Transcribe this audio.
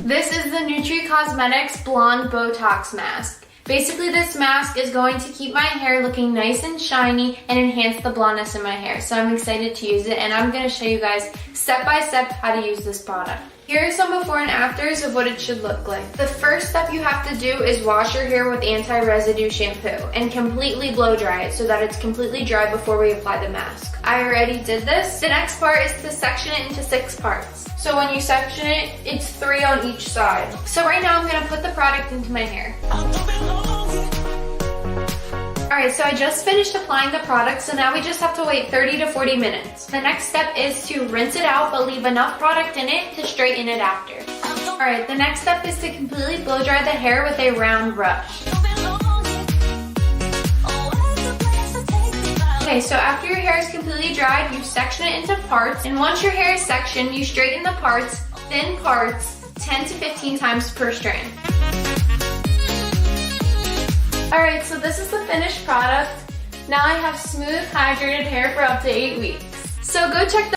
This is the Nutree Cosmetics Blonde Botox Mask. Basically, this mask is going to keep my hair looking nice and shiny and enhance the blondness in my hair. So I'm excited to use it, and I'm going to show you guys step by step how to use this product. Here are some before and afters of what it should look like. The first step you have to do is wash your hair with Anti-Residue Shampoo and completely blow dry it so that it's completely dry before we apply the mask. I already did this. The next part is to section it into 6 parts. So when you section it, it's 3 on each side. So right now I'm gonna put the product into my hair. Alright, so I just finished applying the product, so now we just have to wait 30 to 40 minutes. The next step is to rinse it out, but leave enough product in it to straighten it after. Alright, the next step is to completely blow dry the hair with a round brush. Okay, so after your hair is completely dried, you section it into parts, and once your hair is sectioned, you straighten the parts, thin parts, 10 to 15 times per strand. Alright, so this is the finished product. Now I have smooth, hydrated hair for up to 8 weeks. So go check